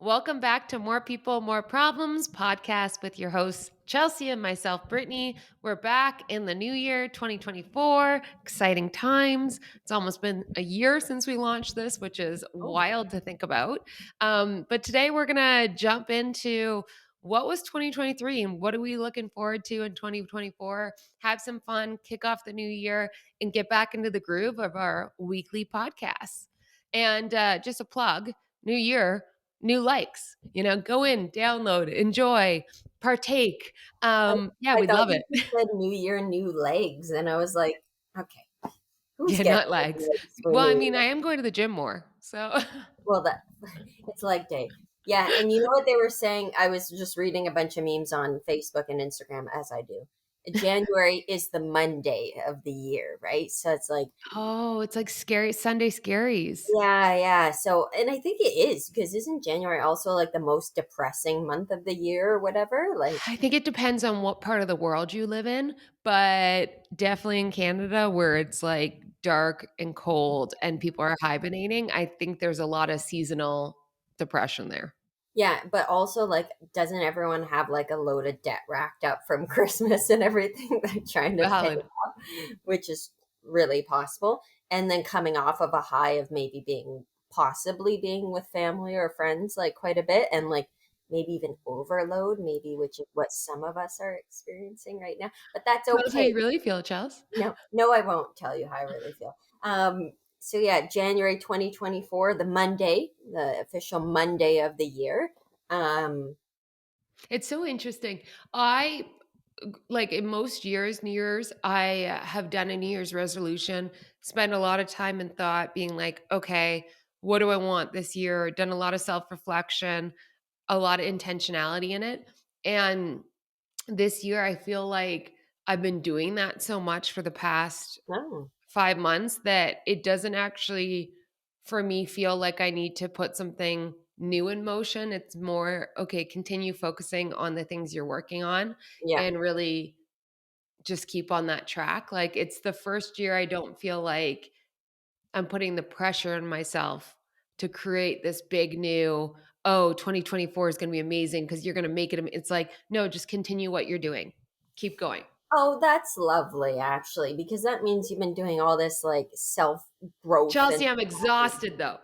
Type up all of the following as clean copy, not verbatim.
Welcome back to More People, More Problems podcast with your hosts, Chelsea and myself, Brittany. We're back in the new year, 2024. Exciting times. It's almost been a year since we launched this, which is Oh, wild to think about. But today we're going to jump into what was 2023 and what are we looking forward to in 2024? Have some fun, kick off the new year, and get back into the groove of our weekly podcasts. And just a plug, new year, new likes, go in, download, enjoy, partake. I, Yeah, I we'd thought love you it. just said New Year, new legs, and I was like, okay, who's Yeah, getting not legs. legs for Well, New I mean, Year? I am going to the gym more. So Well, that it's leg day. Yeah, and you know what they were saying? I was just reading a bunch of memes on Facebook and Instagram, as I do. January is the Monday of the year, right? So it's like, oh, it's like scary Sunday scaries. yeah, yeah. So, and I think it is because isn't January also like the most depressing month of the year or whatever? Like, I think it depends on what part of the world you live in, but definitely in Canada where it's like dark and cold and people are hibernating, I think there's a lot of seasonal depression there. yeah, but also like, doesn't everyone have like a load of debt racked up from Christmas and everything they're trying to pay Valid. off, which is really possible. And then coming off of a high of maybe being possibly being with family or friends like quite a bit and like maybe even overload, maybe which is what some of us are experiencing right now. But that's Tell us how okay. you really feel, Chels. No, no, I won't tell you how I really feel. So yeah, January 2024, the Monday, the official Monday of the year. Um, It's so interesting. I like in most years, New Year's, I have done a New Year's resolution, spend a lot of time and thought being like, okay, what do I want this year? Done a lot of self reflection, a lot of intentionality in it. And this year, I feel like I've been doing that so much for the past oh, 5 months that it doesn't actually, for me, feel like I need to put something new in motion. It's more, okay, continue focusing on the things you're working on yeah. and really just keep on that track. Like it's the first year I don't feel like I'm putting the pressure on myself to create this big new, oh, 2024 is going to be amazing because you're going to make it. It's like, no, just continue what you're doing. Keep going. Oh, that's lovely, actually, because that means you've been doing all this like self growth and Chelsea, I'm exhausted though.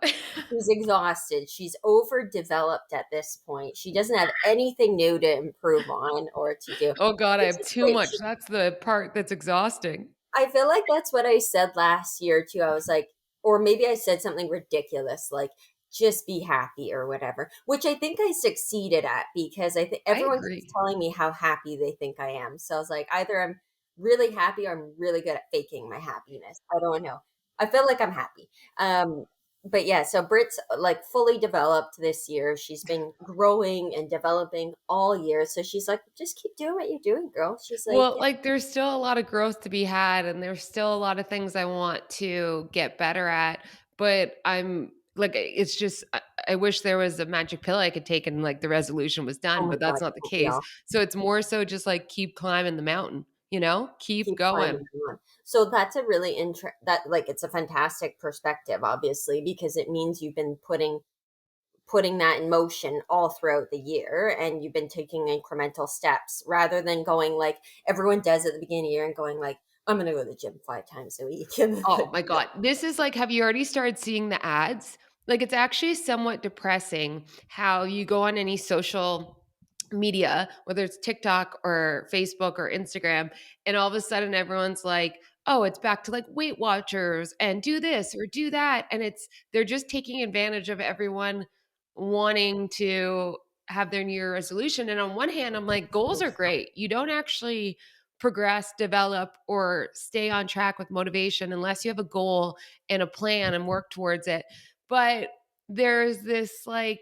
she's exhausted. She's overdeveloped at this point. She doesn't have anything new to improve on or to do, Oh God, I which have is too great. much. That's the part that's exhausting. I feel like that's what I said last year too. I was like, or maybe I said something ridiculous like just be happy or whatever, which I think I succeeded at because I think I everyone keeps agree. telling me how happy they think I am. So I was like, either I'm really happy or I'm really good at faking my happiness. I don't know. I feel like I'm happy. But yeah, so Brit's like fully developed this year. She's been growing and developing all year. So she's like, just keep doing what you're doing, girl. She's like, Well, like there's still a lot of growth to be had and there's still a lot of things I want to get better at, but I'm like it's just I wish there was a magic pill I could take and like the resolution was oh done, my but God, that's not the don't we case. all? So it's more so just like keep climbing the mountain, Keep Keep going. climbing on. So that's a really that like it's a fantastic perspective, obviously, because it means you've been putting that in motion all throughout the year and you've been taking incremental steps rather than going like everyone does at the beginning of the year and going like, I'm gonna go to the gym 5 times a week. And Oh my God. This is like, have you already started seeing the ads? Like, it's actually somewhat depressing how you go on any social media, whether it's TikTok or Facebook or Instagram, and all of a sudden everyone's like, oh, it's back to like Weight Watchers and do this or do that. And they're just taking advantage of everyone wanting to have their New Year resolution. And on one hand, I'm like, goals are great. You don't actually progress, develop, or stay on track with motivation unless you have a goal and a plan and work towards it. But there's this like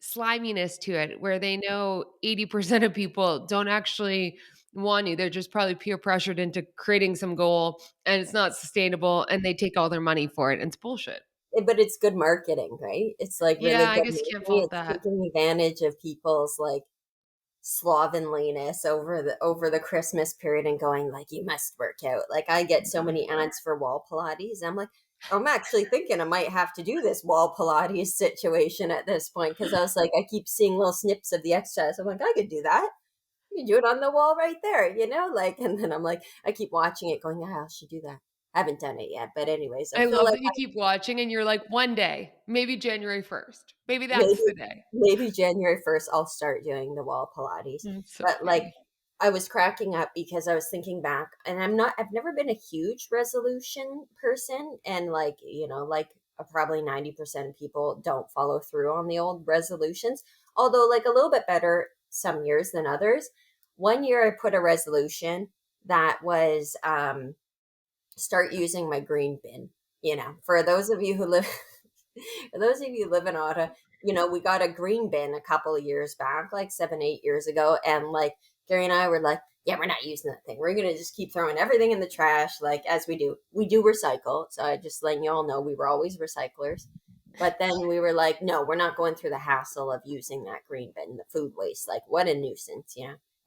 sliminess to it where they know 80% of people don't actually want to. They're just probably peer pressured into creating some goal and it's not sustainable and they take all their money for it. And it's bullshit. but it's good marketing, right? It's like really Yeah, I good guess you can't marketing. fault It's that. taking advantage of people's like slovenliness over the Christmas period and going like you must work out. Like I get so many ads for wall Pilates. I'm like, I'm actually thinking I might have to do this wall Pilates situation at this point because I was like, I keep seeing little snips of the exercise. I'm like, I could do that. You do it on the wall right there, like, and then I'm like, I keep watching it going, yeah, I should do that. I haven't done it yet. But, anyways, I I feel love like that you keep watching and you're like, "One day, maybe January 1st. Maybe maybe that's the day." maybe January 1st I'll start doing the wall Pilates. It's so But, like, funny. I was cracking up because I was thinking back, and I've never been a huge resolution person, and, like, probably 90% of people don't follow through on the old resolutions, although, like, a little bit better some years than others. One year I put a resolution that was, start using my green bin. For those of you who live For those of you who live in Ottawa, we got a green bin a couple of years back, like 7, 8 years ago. And, like, Gary and I were like, yeah, we're not using that thing. We're going to just keep throwing everything in the trash, like, as we do. We do recycle. So I just letting you all know we were always recyclers. But then we were like, no, we're not going through the hassle of using that green bin, the food waste. Like, what a nuisance,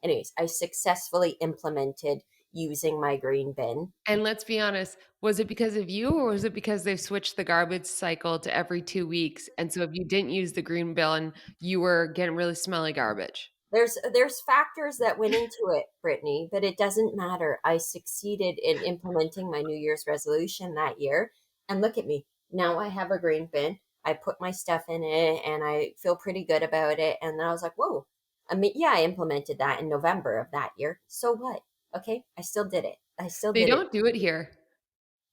Anyways, I successfully implemented using my green bin. And let's be honest, was it because of you or was it because they've switched the garbage cycle to every 2 weeks, and so if you didn't use the green bin, you were getting really smelly garbage? There's factors that went into it, Brittany, but it doesn't matter. I succeeded in implementing my New Year's resolution that year. And look at me. Now I have a green bin. I put my stuff in it and I feel pretty good about it. And then I was like, whoa. I mean, yeah, I implemented that in November of that year. So what? Okay. I still did it. I still They did it. don't do it here.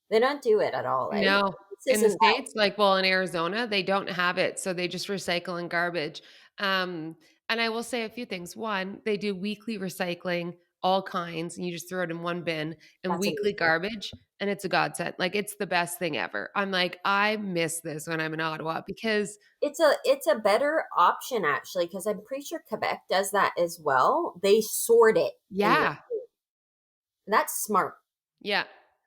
They don't do it at all, eh? No. This In the isn't that. States, like, well, in Arizona, they don't have it, so they just recycle in garbage. And I will say a few things. One, they do weekly recycling, all kinds, and you just throw it in one bin, and That's weekly amazing. garbage, and it's a godsend. Like, it's the best thing ever. I'm like, I miss this when I'm in Ottawa because It's a better option actually because I'm pretty sure Quebec does that as well. They sort it in the yeah, That's smart. yeah,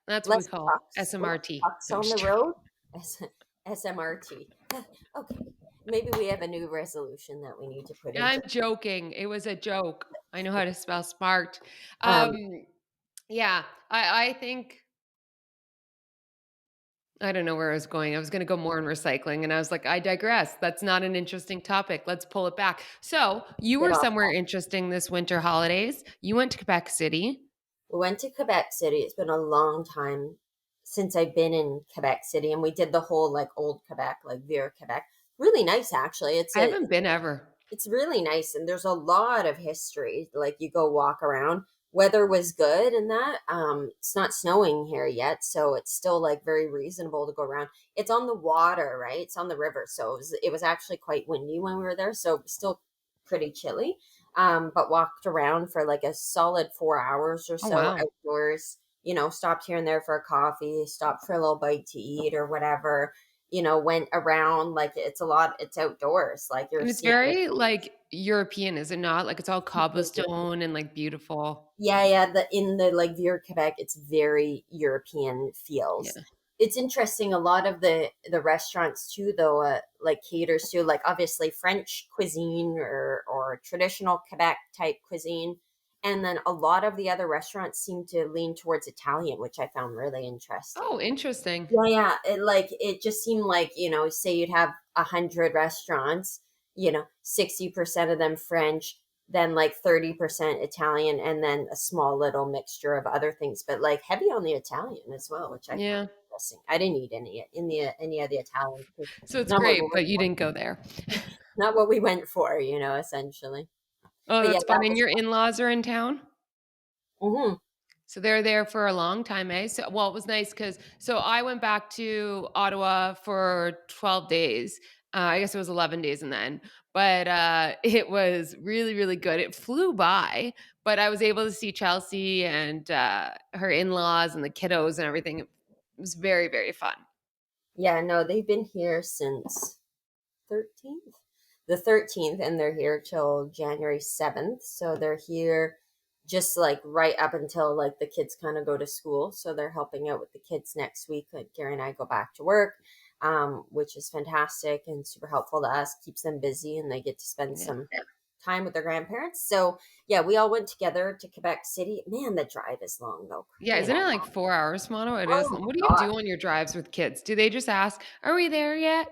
that's what we Less call trucks, less SMRT. trucks No, I'm on the just joking. road. S- SMRT. Okay, maybe we have a new resolution that we need to put into. I'm joking. It was a joke. I know how to spell smart. Um, Um, yeah, I think I don't know where I was going. I was gonna go more on recycling, and I was like, "I digress. That's not an interesting topic. Let's pull it back." So, you get were off. somewhere interesting this winter holidays. You went to Quebec City. We went to Quebec City. It's been a long time since I've been in Quebec City, and we did the whole, like, old Quebec, like Vieux Quebec. Really nice, actually. I haven't been ever. It's really nice, and there's a lot of history. Like, you go walk around. Weather was good and that. It's not snowing here yet, so it's still, like, very reasonable to go around. It's on the water, right? It's on the river, so it was actually quite windy when we were there, so still pretty chilly. But walked around for like a solid 4 hours or Oh, so wow. outdoors. Stopped here and there for a coffee, stopped for a little bite to eat or whatever. Went around, like, it's a lot. It's outdoors, like, you're And it's seeing. very, like, European, is it not? Like, it's all cobblestone and, like, beautiful. Yeah, yeah. In the, like, Vieux Quebec, it's very European feels. Yeah. It's interesting. A lot of the restaurants too, though, like, caters to, like, obviously French cuisine or traditional Quebec type cuisine, and then a lot of the other restaurants seem to lean towards Italian, which I found really interesting. Oh, interesting. Yeah, yeah. It just seemed like, say you'd have 100 restaurants, 60% of them French, then like 30% Italian, and then a small little mixture of other things, but, like, heavy on the Italian as well, which I found Yeah. interesting. I didn't eat any of the Italian food. So it's Not what we great, went but you for. didn't go there. Not what we went for, essentially. Oh, But yeah, that's fun. that And was your in-laws are in town? fun. So they're there for a long time, eh? So, well, it was nice because so I went back to Ottawa for 12 days. I guess it was 11 days in the end, but it was really, really good. It flew by, but I was able to see Chelsea and her in-laws and the kiddos and everything. It was very, very fun. Yeah, no, they've been here since 13th, the 13th, and they're here till January 7th. So they're here just, like, right up until, like, the kids kind of go to school. So they're helping out with the kids next week. Like, Gary and I go back to work, which is fantastic and super helpful to us, keeps them busy, and they get to spend Yeah. some time with their grandparents. So yeah, we all went together to Quebec City. Man, the drive is long though. Yeah, Crying isn't it out like loud. 4 hours, Mono? It is. Oh What do my you god. do on your drives with kids? Do they just ask, "Are we there yet?"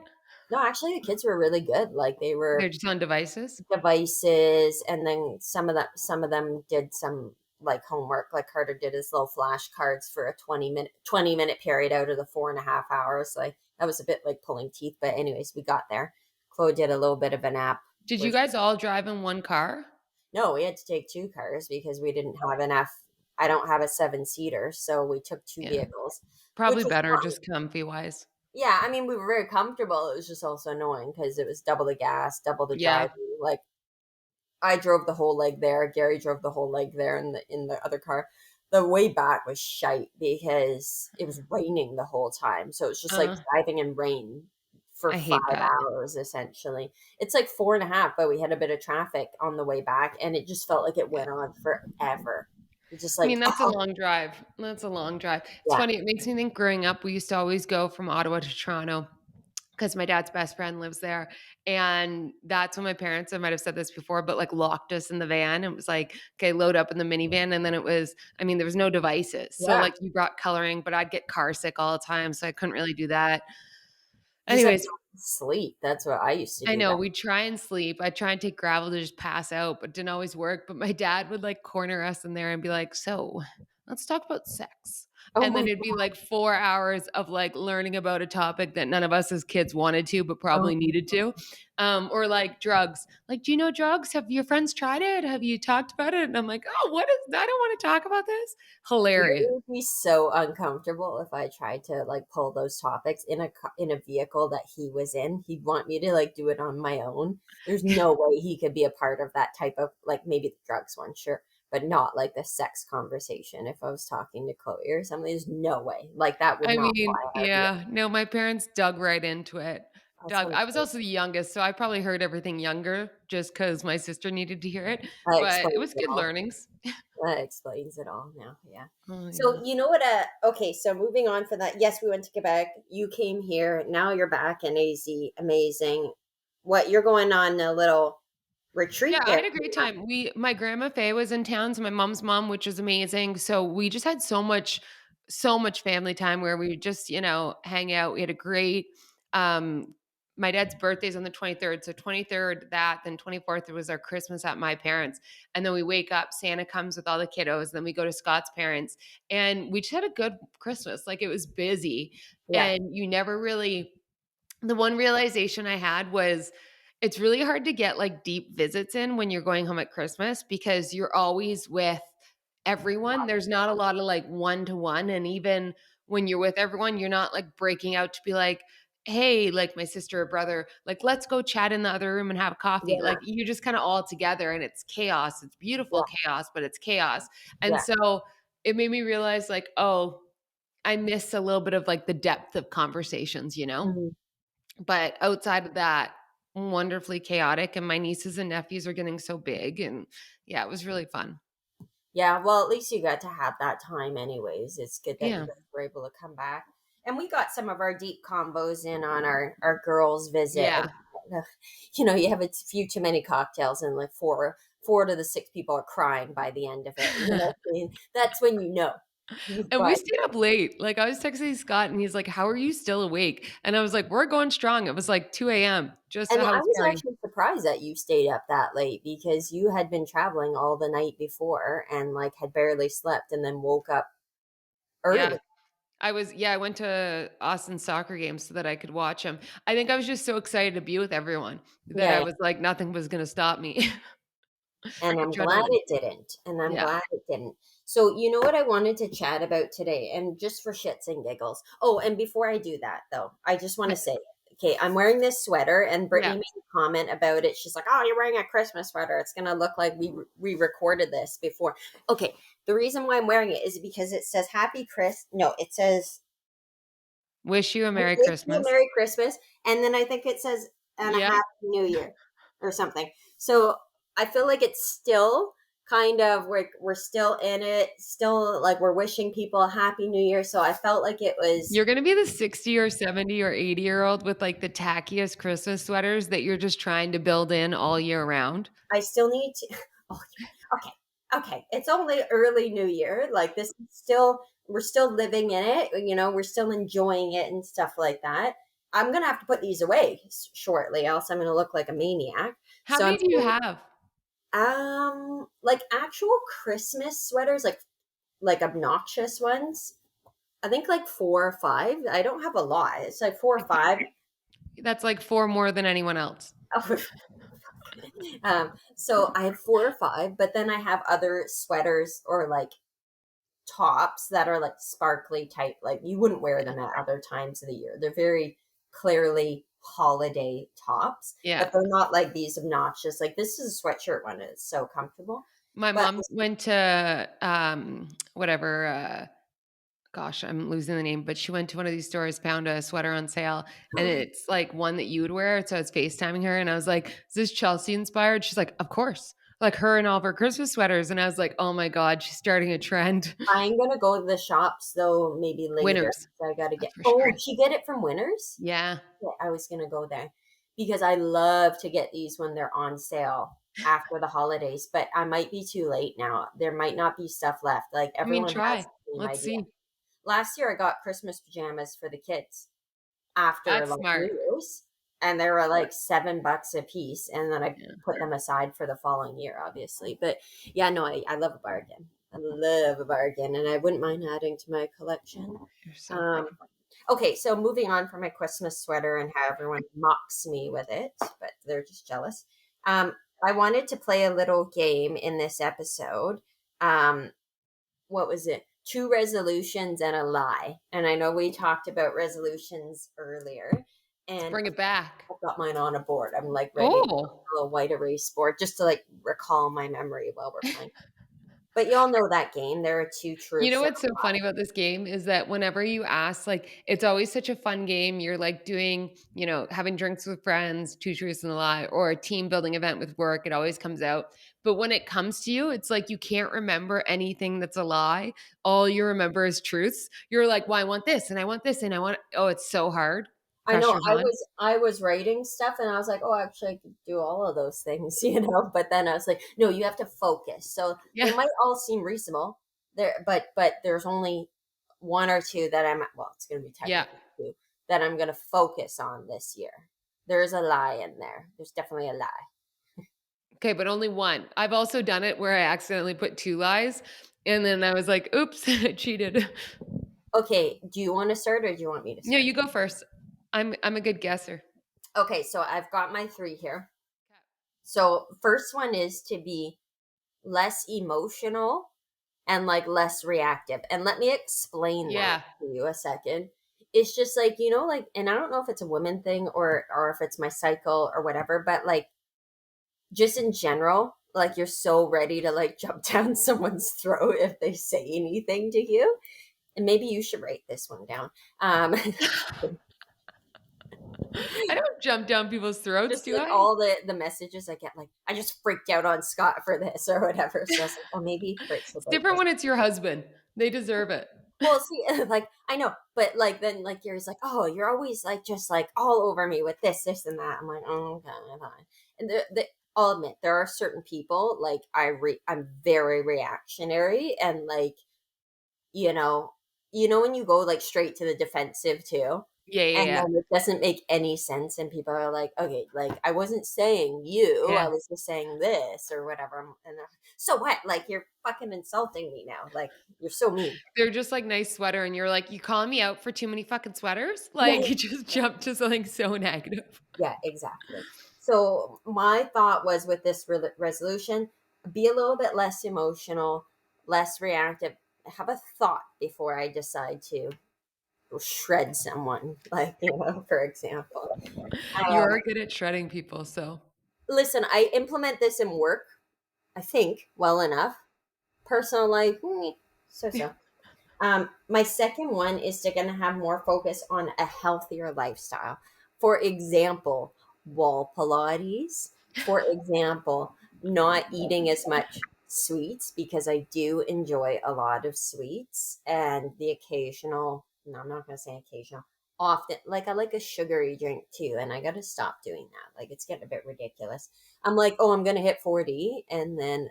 No, actually the kids were really good. Like they They're were just on devices? devices, and then some of them did some like homework. Like Carter did his little flashcards for a 20-minute period out of the 4.5 hours. Like that was a bit like pulling teeth, but anyways, we got there. Chloe did a little bit of a nap. Did you Which guys all drive in one car? No, we had to take two cars because we didn't have enough. I don't have a seven-seater, so we took two Yeah. vehicles, which Probably was better fun. just comfy-wise. Yeah, I mean, we were very comfortable. It was just also annoying because it was double the gas, double the Yeah. driving. Like I drove the whole leg there. Gary drove the whole leg there in the other car. The way back was shite because it was raining the whole time. So it's just like Uh, driving in rain for I five hate that. hours essentially. It's like 4.5, but we had a bit of traffic on the way back, and it just felt like it Yeah. went on forever. It's just I like, mean, that's a long drive. That's a long drive. It's yeah, funny, it makes me think growing up, we used to always go from Ottawa to Toronto because my dad's best friend lives there. And that's when my parents, I might have said this before, but like locked us in the van. It was like, okay, load up in the minivan. And then it was, I mean, there was no devices. So yeah. like you brought coloring, but I'd get car sick all the time. So I couldn't really do that. You just had to Anyways, go to sleep. That's what I used to I do know back. we'd try and sleep. I'd try and take gravel to just pass out, but it didn't always work. But my dad would like corner us in there and be like, "So let's talk about sex." Oh And my then it'd be god. like 4 hours of like learning about a topic that none of us as kids wanted to, but Oh probably needed to. Or like drugs. Like, do you know drugs? Have your friends tried it? Have you talked about it? And I'm like, oh, what is, I don't want to talk about this. It Hilarious. would be so uncomfortable if I tried to like pull those topics in a vehicle that he was in. He'd want me to like do it on my own. There's no way he could be a part of that type of like maybe the drugs one, sure, but not like the sex conversation. If I was talking to Chloe or something, there's no way. Like that would I not fly mean, in our vehicle. yeah, no, my parents dug right into it. That's Dug. I was hilarious. also the youngest, so I probably heard everything younger just because my sister needed to hear it. That But it explains was it good all. learnings. That explains it all now. Yeah. Oh So yeah. you know what? Okay. So moving on from that, yes, we went to Quebec. You came here. Now you're back in AZ. Amazing. What you're going on a little Yeah, retreat I there? had a great time. My grandma Faye was in town, so my mom's mom, which was amazing. So we just had so much family time where we would just, hang out. We had a great um my dad's birthday's on the 23rd. So 23rd that, then 24th was our Christmas at my parents. And then we wake up, Santa comes with all the kiddos, then we go to Scott's parents. And we just had a good Christmas. Like it was busy Yeah. and you never really the one realization I had was it's really hard to get like deep visits in when you're going home at Christmas because you're always with everyone. There's not a lot of like one to one. And even when you're with everyone, you're not like breaking out to be like, hey, like my sister or brother, like let's go chat in the other room and have coffee. Yeah. Like you're just kind of all together and it's chaos. It's Yeah. beautiful chaos, but it's chaos. And Yeah. so it made me realize like, oh, I miss a little bit of like the depth of conversations, you know? Mhm. But outside of that, wonderfully chaotic, and my nieces and nephews are getting so big, and yeah, it was really fun. Yeah. Well, at least you got to have that time, anyways. It's good that you Yeah. guys were able to come back, and we got some of our deep combos in on our girls' visit. Yeah. You have a few too many cocktails, and like four to the six people are crying by the end of it. I mean? That's when you know. And we But stayed up late. Like, I was texting Scott, and he's like, "How are you still awake?" And I was like, "We're going strong." It was like 2 a.m. just a and I house was party. actually surprised that you stayed up that late because you had been traveling all the night before and like had barely slept and then woke up Yeah. early. I went to Austin's soccer game so that I could watch him. I think I was just so excited to be with everyone that I Yeah, was like, nothing was gonna stop me. and I'm glad Adrenaline. it didn't. And I'm Yeah. glad it didn't. So, you know what I wanted to chat about today, and just for shits and giggles. Oh, and before I do that, though, I just want to say, okay, I'm wearing this sweater, and Brittany Yeah. made a comment about it. She's like, "Oh, you're wearing a Christmas sweater. It's gonna look like we recorded this before." Okay, the reason why I'm wearing it is because it says Happy Chris. No, it says Wish you a "We Merry wish you a Christmas. Merry Christmas," and then I think it says "and a Yeah. Happy New Year" or something. So I feel like it's still kind of we're still in it, still like we're wishing people a happy new year. So I felt like it was You're gonna be the 60 or 70 or 80-year-old with like the tackiest Christmas sweaters that you're just trying to build in all year round. I still need to oh okay. Okay. It's only early new year. Like this is still we're still living in it, we're still enjoying it and stuff like that. I'm going to have to put these away shortly, else I'm going to look like a maniac. How So I'm many do you have? like actual Christmas sweaters, like obnoxious ones. I think like 4 or 5. I don't have a lot. It's like 4 or 5. That's like 4 more than anyone else. So I have 4 or 5, but then I have other sweaters or like tops that are like sparkly type. Like you wouldn't wear them at other times of the year. They're very clearly holiday tops, Yeah. but they're not like these obnoxious. Like this is a sweatshirt one. It's so comfortable. My But mom went to whatever gosh, I'm losing the name, but she went to one of these stores, found a sweater on sale, and it's like one that you would wear. So I was FaceTiming her and I was like, is this Chelsea inspired? She's like, of course. Like her and all of her Christmas sweaters. And I was like, oh my God, she's starting a trend. I'm gonna go to the shops though, maybe later. Winners. So I gotta That's get. for Oh, sure. did she get it from Winners? Yeah. Yeah, I was gonna go there because I love to get these when they're on sale after the holidays. But I might be too late now. There might not be stuff left. Like I mean, everyone has try. the same Let's idea. see. Last year, I got Christmas pajamas for the kids after That's like smart. New Year's, and they were like $7 a piece, and then I Yeah. put them aside for the following year, obviously. But yeah, no, I love a bargain. I love a bargain, and I wouldn't mind adding to my collection. You're so Um, funny. okay, so moving on from my Christmas sweater and how everyone mocks me with it, but they're just jealous. I wanted to play a little game in this episode. Um, what was it? Two resolutions and a lie. And I know we talked about resolutions earlier, Let's and bring it back. I've got mine on a board. I'm like ready to Oh. a white erase board just to like recall my memory while we're playing. But y'all know that game. There are two You know truths and what's so funny about this game is that whenever you ask, like, it's always such a fun game. You're like doing, having drinks with friends, two truths and a lie, or a team building event with work. It always comes out. But when it comes to you, it's like you can't remember anything that's a lie. All you remember is truths. You're like, well, I want this and I want this and I want, oh, it's so hard. I know Pressure's on. I was writing stuff and I was like, oh, actually I could do all of those things, But then I was like, no, you have to focus. So they Yeah. might all seem reasonable there, but there's only one or two that it's going to be Yeah. technically two that I'm going to focus on this year. There's a lie in there. There's definitely a lie. Okay, but only one. I've also done it where I accidentally put two lies. And then I was like, oops, I cheated. Okay, do you want to start or do you want me to No, start? you go first. I'm a good guesser. Okay, so I've got my 3 here. So first one is to be less emotional and like less reactive. And let me explain that Yeah. to you a second. It's just like, like, and I don't know if it's a woman thing or if it's my cycle or whatever, but like just in general, like you're so ready to like jump down someone's throat if they say anything to you. And maybe you should write this one down. Um I don't jump down people's throats, just do like I? all the messages I get, like I just freaked out on Scott for this or whatever. So I was like, oh, maybe Fritz should It's write different this. when it's your husband. They deserve it. Well, see, like I know, but like then like you're just like, oh, you're always like just like all over me with this, and that. I'm like, oh, okay, fine. And I'll admit there are certain people like I'm very reactionary and like you know, when you go like straight to the defensive too, Yeah, yeah, and yeah. then it doesn't make any sense, and people are like, okay, like I wasn't saying you, I Yeah. was just saying this or whatever, and they're like, so what? Like you're fucking insulting me now, like you're so mean. They're just like nice sweater, and you're like, you calling me out for too many fucking sweaters? Yeah, Like you just jumped to something so negative. yeah, exactly. So my thought was with this resolution, be a little bit less emotional, less reactive. Have a thought before I decide to shred someone, like for example. You're good at shredding people, so Listen, I implement this in work. I think well enough. Personal life, so so. My second one is to gonna have more focus on a healthier lifestyle. For example, wall Pilates. For example, not eating as much sweets because I do enjoy a lot of sweets and the occasional, no, I'm not going to say occasional, often, like I like a sugary drink too. And I got to stop doing that. Like it's getting a bit ridiculous. I'm like, oh, I'm going to hit 40. And then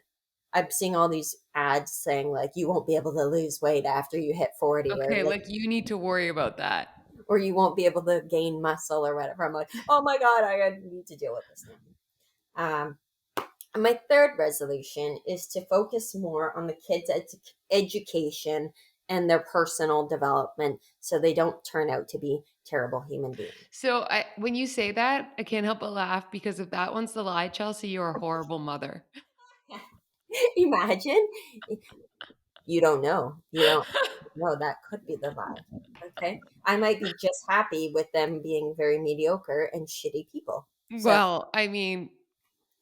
I'm seeing all these ads saying like, you won't be able to lose weight after you hit 40 or Okay, like, like you need to worry about that. or you won't be able to gain muscle or whatever. I'm like, oh my God, I need to deal with this now. Um, and my third resolution is to focus more on the kids' education and their personal development so they don't turn out to be terrible human beings. So when you say that, I can't help but laugh because if that one's the lie, Chelsea, you're a horrible mother. Imagine. You don't know. You don't know. That could be the lie. Okay. I might be just happy with them being very mediocre and shitty people. So Well, I mean,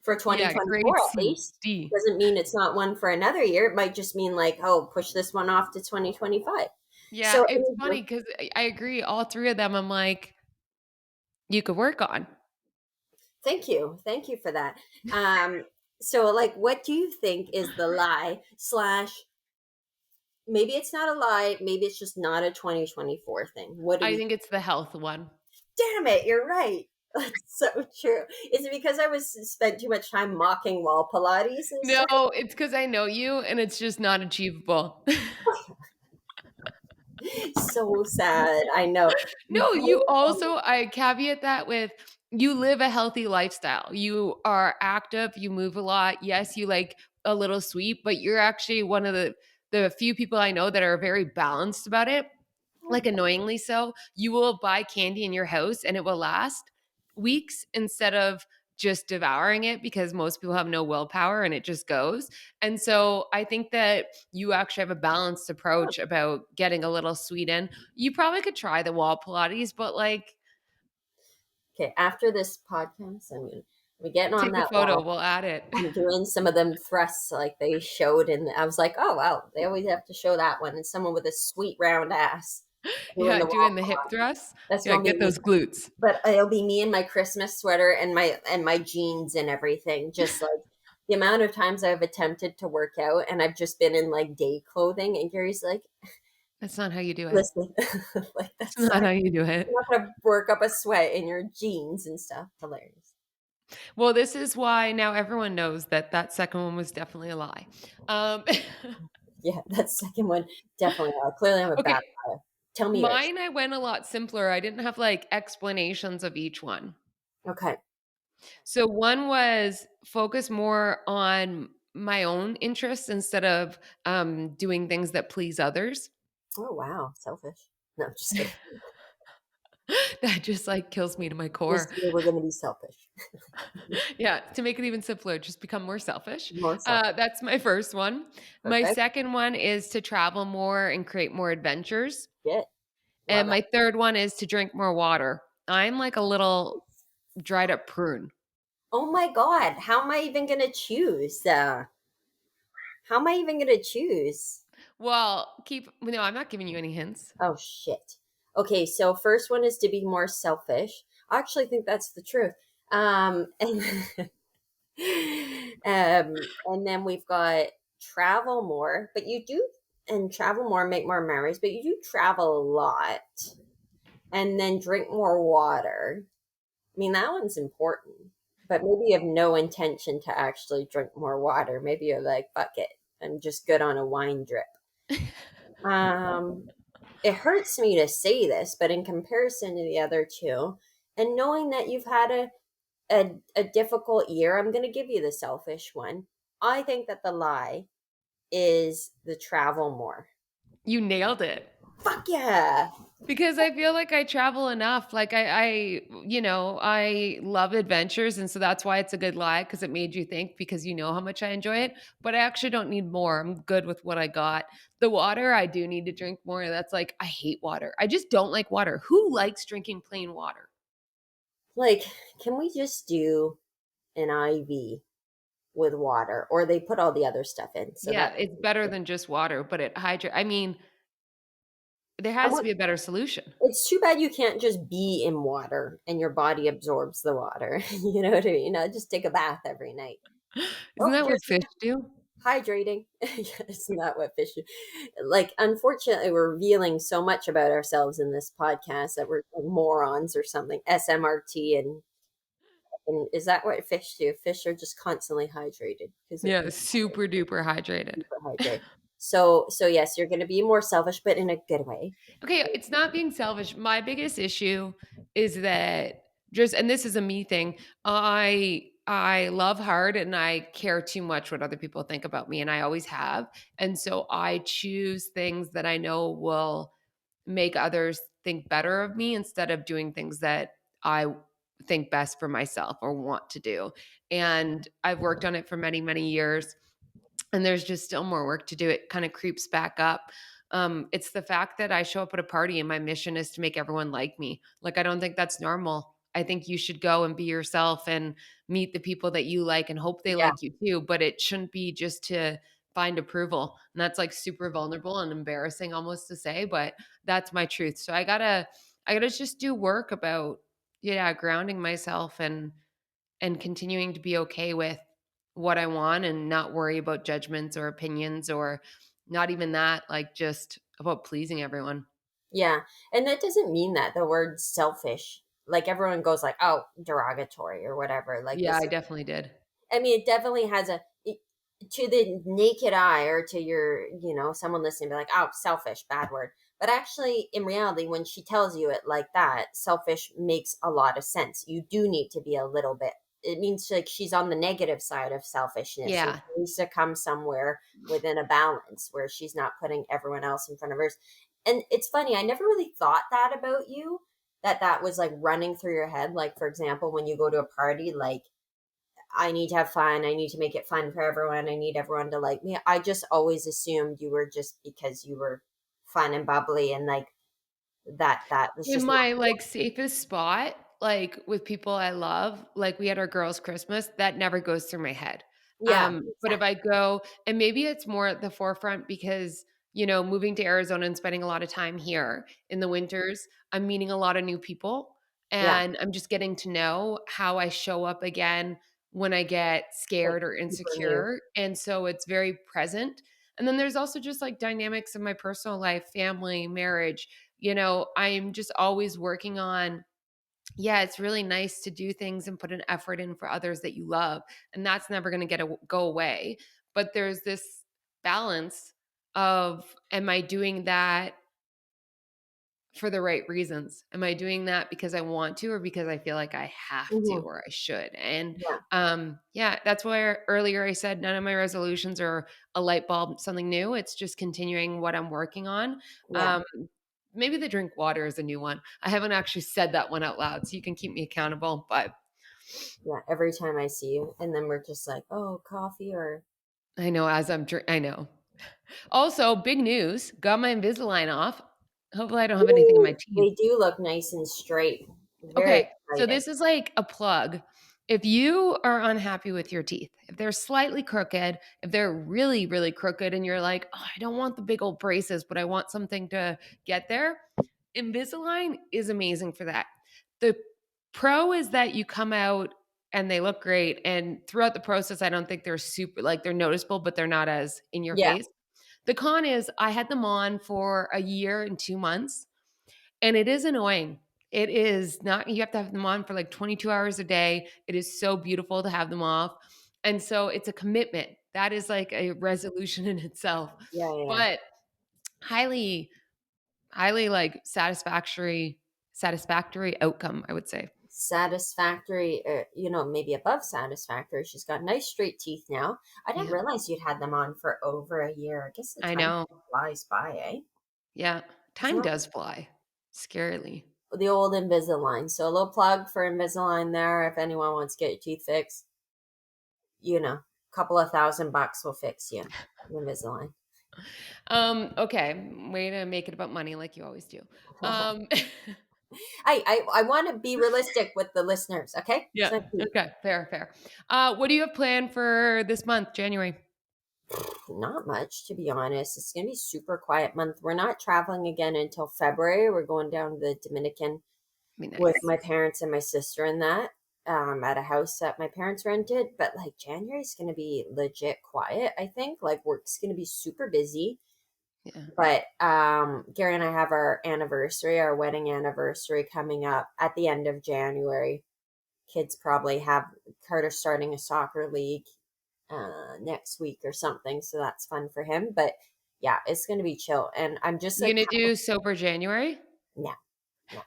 for yeah, 2024 grade at C, least, D. doesn't mean it's not one for another year. It might just mean like, oh, push this one off to 2025. Yeah, So it's anyway, funny because I agree. All three of them, I'm like, you could work on. thank you. Thank you for that. Um, so like what do you think is the lie slash maybe it's not a lie, maybe it's just not a 2024 thing. What do I we think it's the health one. damn it, you're right. That's so true. Is it because I was spent too much time mocking wall Pilates and No, stuff? it's because I know you and it's just not achievable. So sad. I know. No, you also I caveat that with you live a healthy lifestyle. You are active, you move a lot. Yes, you like a little sweet, but you're actually one of the few people I know that are very balanced about it. Like annoyingly so. You will buy candy in your house and it will last weeks instead of just devouring it because most people have no willpower and it just goes. And so I think that you actually have a balanced approach about getting a little sweet in. You probably could try the wall Pilates, but like Okay, after this podcast, I'm getting on take a that photo, wall. we'll add it. I'm doing some of them thrusts like they showed, and I was like, oh wow, they always have to show that one. And someone with a sweet round ass doing Yeah, the doing wall the hip Pilates. thrust. That's Yeah, gonna be get me. those glutes. But it'll be me in my Christmas sweater and my jeans and everything. Just like the amount of times I've attempted to work out and I've just been in like day clothing, and Gary's like, That's not how you do it. listen, like It's that's not how you do it. you're not gonna work up a sweat in your jeans and stuff. Hilarious. Well, this is why now everyone knows that that second one was definitely a lie. Um, Yeah, that second one definitely. Clearly, I'm a bad okay, liar. Tell me yours. mine I went a lot simpler. I didn't have like explanations of each one. Okay. So one was focus more on my own interests instead of doing things that please others. Oh wow, selfish. No, I'm just kidding. That just like kills me to my This core. year we're gonna be selfish. Yeah, to make it even simpler, just become more selfish. More selfish. That's my first one. My Perfect. second one is to travel more and create more adventures. Get love And it. my third one is to drink more water. I'm like a little dried up prune. Oh my god, how am I even gonna choose? How am I even gonna choose? Well, keep no, I'm not giving you any hints. Oh shit. Okay, so first one is to be more selfish. I actually think that's the truth. And and then we've got travel more, but you do and travel more, make more memories, but you do travel a lot. And then drink more water. I mean, that one's important. But maybe you have no intention to actually drink more water. Maybe you're like, fuck it. I'm just good on a wine drip. Um, it hurts me to say this, but in comparison to the other two, and knowing that you've had a difficult year, I'm going to give you the selfish one. I think that the lie is the travel more. You nailed it. Fuck yeah. Because I feel like I travel enough. Like I love adventures, and so that's why it's a good lie because it made you think because you know how much I enjoy it. But I actually don't need more. I'm good with what I got. The water, I do need to drink more. That's like I hate water. I just don't like water. Who likes drinking plain water? Like, can we just do an IV with water? Or they put all the other stuff in. So Yeah, that it's better than just water, but it hydrate. I mean, there I has to want be a better solution. it's too bad you can't just be in water and your body absorbs the water. You know what I mean? Just take a bath every night. Isn't Oh, that what here's fish do? hydrating. Isn't that what fish do? Like, unfortunately, we're revealing so much about ourselves in this podcast that we're morons or something. SMRT and is that what fish do? Fish are just constantly hydrated because they're Yeah, super duper hydrated. super hydrated. So yes, you're going to be more selfish, but in a good way. Okay, it's not being selfish. My biggest issue is that just and this is a me thing. I love hard and I care too much what other people think about me and I always have. And so I choose things that I know will make others think better of me instead of doing things that I think best for myself or want to do. And I've worked on it for many, many years and there's just still more work to do. It kind of creeps back up. It's the fact that I show up at a party and my mission is to make everyone like me. Like, I don't think that's normal. I think you should go and be yourself and meet the people that you like and hope they Yeah, like you too. But it shouldn't be just to find approval. And that's like super vulnerable and embarrassing almost to say, but that's my truth. So I gotta just do work about, yeah, grounding myself and continuing to be okay with what I want and not worry about judgments or opinions or not even that, like just about pleasing everyone. yeah, and that doesn't mean that the word selfish, like everyone goes like, oh, derogatory or whatever. Like Yeah, this I definitely did. I mean, it definitely has to the naked eye or to your, someone listening, be like, oh, selfish, bad word. But actually, in reality, when she tells you it like that, selfish makes a lot of sense. You do need to be a little bit. It means like she's on the negative side of selfishness, and Yeah. she needs to come somewhere within a balance where she's not putting everyone else in front of hers. And it's funny, I never really thought that about you, that was like running through your head. Like, for example, when you go to a party, like, I need to have fun. I need to make it fun for everyone. I need everyone to like me. I just always assumed you were just because you were fun and bubbly and like that was In just my, natural. like, safest spot, like, with people I love, like, we had our girls' Christmas, that never goes through my head. Yeah, makes But if sense. I go and maybe it's more at the forefront because, moving to Arizona and spending a lot of time here in the winters, I'm meeting a lot of new people, Yeah, and I'm just getting to know how I show up again when I get like scared or super new. insecure, and so it's very present. And then there's also just, like, dynamics in my personal life, family, marriage, I'm just always working on, yeah, it's really nice to do things and put an effort in for others that you love. And that's never going to go away. But there's this balance of, am I doing that for the right reasons? Am I doing that because I want to or because I feel like I have to Hmm. or I should? And Yeah, yeah, that's why earlier I said none of my resolutions are a light bulb, something new. It's just continuing what I'm working on. yeah, Um, maybe the drink water is a new one. I haven't actually said that one out loud, so you can keep me accountable. But yeah. Every time I see you, and then we're just like, oh, coffee or I know as I know. Also, big news: got my Invisalign off. Hopefully, I don't have anything in my ooh, teeth. they do look nice and straight. Very Okay, so excited. this is like a plug. If you are unhappy with your teeth, if they're slightly crooked, if they're really, really crooked, and you're like, oh, I don't want the big old braces, but I want something to get there, Invisalign is amazing for that. The pro is that you come out and they look great. And throughout the process, I don't think they're super, like they're noticeable, but they're not as in your Yeah. face. The con is I had them on for a year and 2 months and it is annoying. It is not, you have to have them on for like 22 hours a day. It is so beautiful to have them off. And so it's a commitment. That is like a resolution in itself. Yeah, yeah. But highly, highly like satisfactory outcome, I would say. Satisfactory, maybe above satisfactory. She's got nice straight teeth now. I didn't Yeah, realize you'd had them on for over a year. I guess the I time know. flies by, eh? Yeah. Isn't Time that does fly, scarily. the old Invisalign? So a little plug for Invisalign there. If anyone wants to get your teeth fixed, couple of $1,000 will fix you. Invisalign. Okay. Way to make it about money like you always do. I Um, I want to be realistic with the listeners. Okay, yeah. so Okay. Fair, fair. What do you have planned for this month, January? not much, to be honest. It's gonna be super quiet month. We're not traveling again until February. We're going down to the Dominican Be with nice. my parents and my sister and that. at a house that my parents rented, but like January's going to be legit quiet, I think. Like work's going to be super busy. Yeah. But Gary and I have our anniversary, our wedding anniversary coming up at the end of January. Kids probably have Carter starting a soccer league next week or something, so that's fun for him. But yeah, it's going to be chill. And I'm just You like, gonna do sober January? no, no,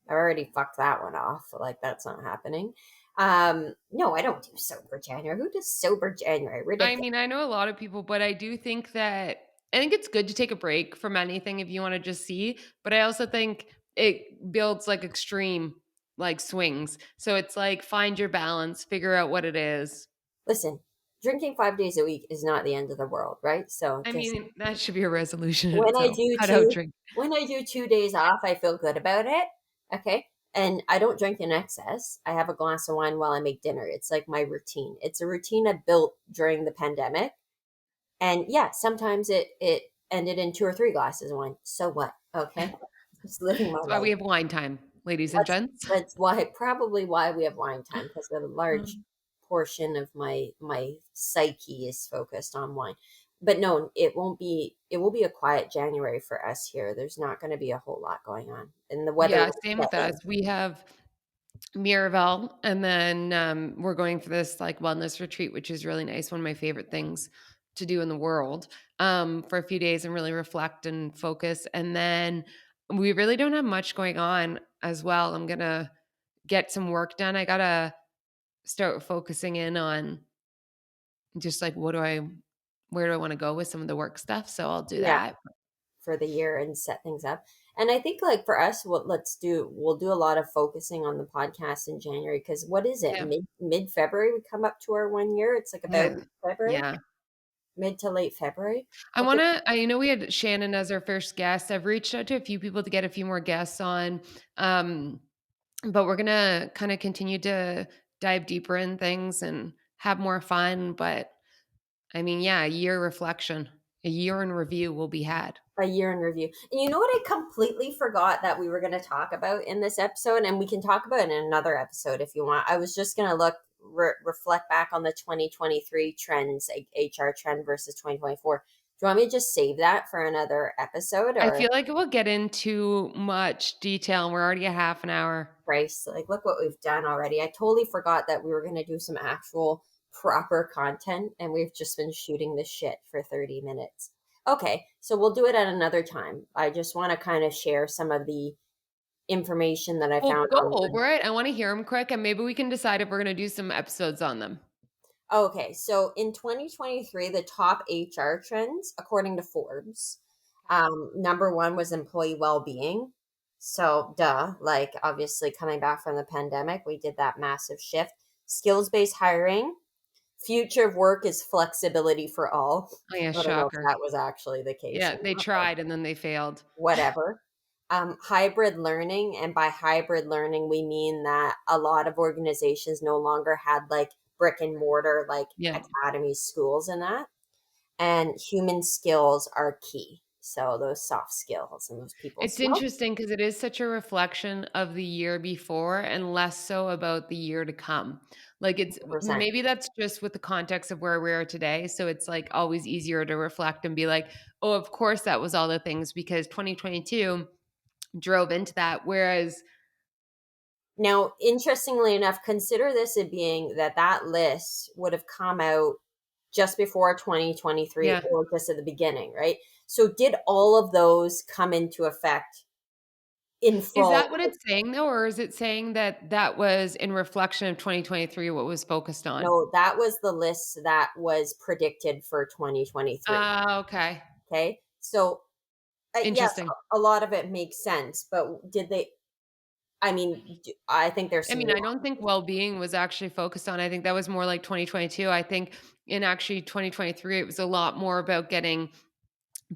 I already fucked that one off. Like that's not happening. No, I don't do sober January. Who does sober January? I Ridiculous. mean, I know a lot of people, but I do think that I think it's good to take a break from anything if you wanna just see, but I also think it builds, like, extreme, like, swings. So it's like, find your balance, figure out what it is. Listen, drinking 5 days a week is not the end of the world, right? So I just mean, that should be a resolution in when I itself. do Cut out two drink. when I do 2 days off, I feel good about it. Okay. And I don't drink in excess. I have a glass of wine while I make dinner. It's like my routine. It's a routine I built during the pandemic. And yeah, sometimes it ended in 2 or 3 glasses of wine. So what? Okay. Just living my That's why we life. have wine time, ladies and That's gents. that's why probably why we have wine time, because a large Um, portion of my psyche is focused on wine. But no, it will be a quiet January for us here. There's not going to be a whole lot going on, and the weather yeah, will same set with us. in. We have Miraval, and then, we're going for this, like, wellness retreat, which is really nice, one of my favorite things to do in the world, for a few days and really reflect and focus, and then we really don't have much going on as well. I'm gonna get some work done. I gotta start focusing in on just, like, where do I wanna go with some of the work stuff, so I'll do Yeah, that. for the year and set things up. And I think like for us, we'll do a lot of focusing on the podcast in January, because what is it? Yeah. Mid February we come up to our 1 year. It's like about Yeah. February, Yeah. mid to late February. I Okay. wanna I know we had Shannon as our first guest. I've reached out to a few people to get a few more guests on, um, but we're gonna kinda continue to dive deeper in things and have more fun, but I mean, yeah, a year reflection, a year in review will be had. A year in review. And you know what I completely forgot that we were going to talk about in this episode, and we can talk about it in another episode if you want. I was just going to reflect back on the 2023 trends, like HR trend versus 2024. Do you want me to just save that for another episode, I or feel like it will get into much detail, and we're already a half an hour. Bryce? Like, look what we've done already. I totally forgot that we were going to do some actual proper content, and we've just been shooting this shit for 30 minutes. Okay, so we'll do it at another time. I just want to kind of share some of the information that I Well, found go online. over it. I wanna hear them quick, and maybe we can decide if we're gonna do some episodes on them. Okay, so in 2023, the top HR trends, according to Forbes, number one was employee well-being. So, duh, like obviously coming back from the pandemic, we did that massive shift. Skills-based hiring, future of work is flexibility for all. Oh, yeah, I don't know if shocker. that was actually the case Yeah, or they not, tried and then they failed. whatever. Hybrid learning, and by hybrid learning, we mean that a lot of organizations no longer had like brick and mortar, like Yeah. academies, schools, and that. And human skills are key. So those soft skills and those people It's skills, interesting because it is such a reflection of the year before and less so about the year to come. Like, it's 100%. maybe that's just with the context of where we are today, so it's, like, always easier to reflect and be like, "Oh, of course, that was all the things," because 2022 drove into that, whereas Now, interestingly enough, consider this as being that that list would have come out just before 2023 yeah. or just at the beginning, right? So, did all of those come into effect in Is full? that what it's saying, though, or is it saying that that was in reflection of 2023 what was focused on? No, that was the list that was predicted for 2023. Ah, okay. Okay. So, yes, Interesting. a lot of it makes sense, but did they? I mean, I think there's I some mean, I don't think well-being was actually focused on. I think that was more like 2022. I think in actually 2023, it was a lot more about getting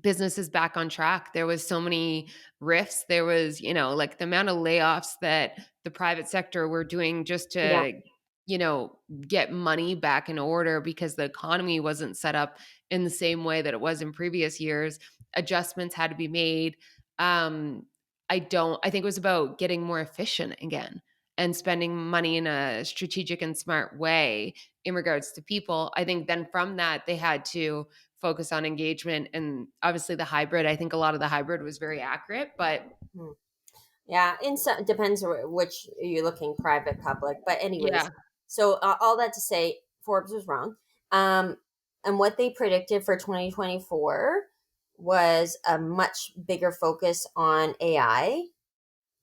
businesses back on track. There was so many rifts. There was, like the amount of layoffs that the private sector were doing just yeah, to, you know, get money back in order because the economy wasn't set up in the same way that it was in previous years. Adjustments had to be made. I think it was about getting more efficient again. and spending money in a strategic and smart way in regards to people, I think then from that they had to focus on engagement and obviously the hybrid. I think a lot of the hybrid was very accurate, but Hmm. Yeah, in some depends which you're looking, private, public. But anyways, yeah. so all that to say, Forbes was wrong. Um, and what they predicted for 2024 was a much bigger focus on AI,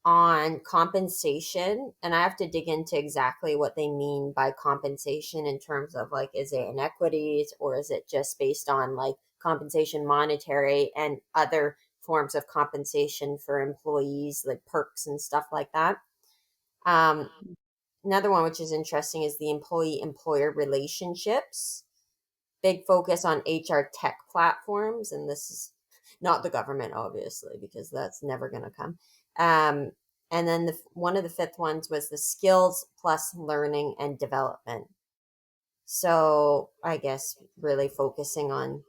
on compensation, and I have to dig into exactly what they mean by compensation in terms of like, is it inequities or is it just based on like compensation monetary and other forms of compensation for employees, like perks and stuff like that. um, Another one which is interesting is the employee employer relationships. Big focus on HR tech platforms, and this is not the government, obviously, because that's never going to come. Um, and then one of the fifth ones was the skills plus learning and development. So I guess really focusing on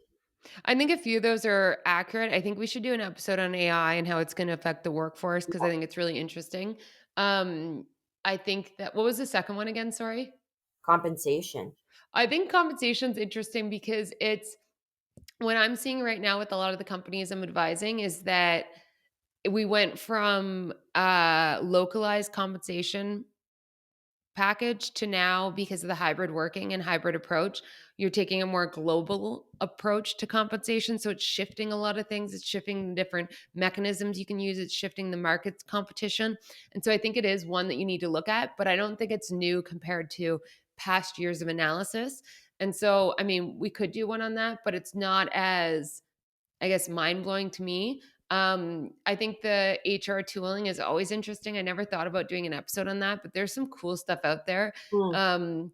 I think a few of those are accurate. I think we should do an episode on AI and how it's going to affect the workforce because I think it's really interesting. Um, I think that what was the second one again? Sorry. compensation. I think compensation's interesting because it's what I'm seeing right now with a lot of the companies I'm advising is that we went from localized compensation package to now because of the hybrid working and hybrid approach, you're taking a more global approach to compensation. So it's shifting a lot of things. It's shifting the different mechanisms you can use. It's shifting the market's competition. And so I think it is one that you need to look at, but I don't think it's new compared to past years of analysis. And so, I mean, we could do one on that, but it's not as I guess, mind blowing to me. I think the HR tooling is always interesting. I never thought about doing an episode on that, but there's some cool stuff out there. Mm, Um,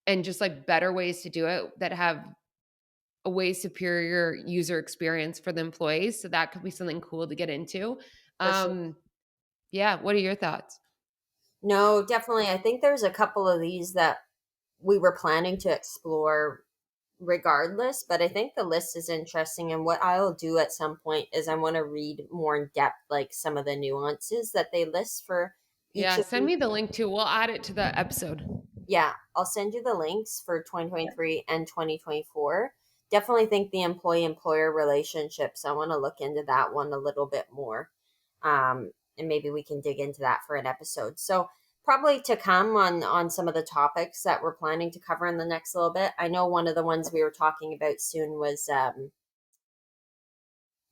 and just like better ways to do it that have a way superior user experience for the employees. So that could be something cool to get into. for sure. Um, yeah. What are your thoughts? No, definitely. I think there's a couple of these that we were planning to explore regardless, but I think the list is interesting. And what I'll do at some point is I want to read more in depth, like some of the nuances that they list for each Yeah. of Send these. me the link too. We'll add it to the episode. Yeah, I'll send you the links for 2023 and 2024. Definitely think the employee employer relationships. I want to look into that one a little bit more. And maybe we can dig into that for an episode. So, probably to come on some of the topics that we're planning to cover in the next little bit. I know one of the ones we were talking about soon was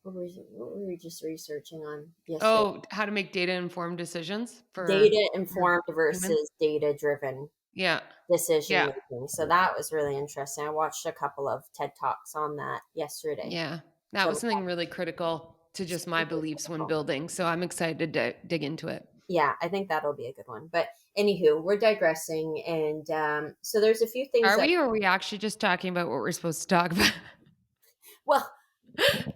what were we just researching on yesterday? Oh, how to make data informed decisions for Data your informed humans. versus data driven Yeah. decision Yeah. making. So that was really interesting. I watched a couple of TED Talks on that yesterday. Yeah, that So was something really critical to just my super beliefs when critical. building, so I'm excited to dig into it. Yeah, I think that'll be a good one. But anywho, we're digressing, and so there's a few things Are that we, or are we actually just talking about what we're supposed to talk about? well,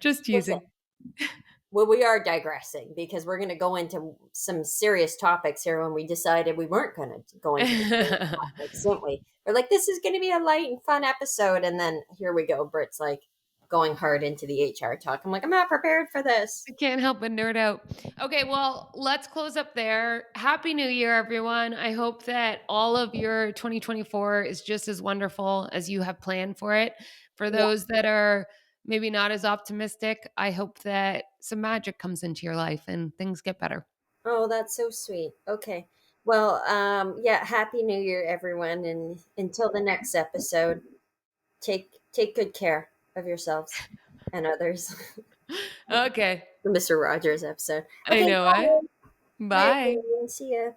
Just listen. teasing. Well, we are digressing because we're going to go into some serious topics here when we decided we weren't going to go into the serious topics, didn't we? We're like, this is going to be a light and fun episode. And then here we go. Britt's like going hard into the HR talk. I'm like, I'm not prepared for this. I can't help but nerd out. Okay, well, let's close up there. Happy New Year, everyone. I hope that all of your 2024 is just as wonderful as you have planned for it. For Yeah. those that are maybe not as optimistic, I hope that some magic comes into your life and things get better. Oh, that's so sweet. Okay. Well, yeah, happy new year everyone, and until the next episode, take good care of yourselves and others. Okay, The Mr. Rogers episode. I Okay, know it. bye. Bye Bye. everyone. See ya.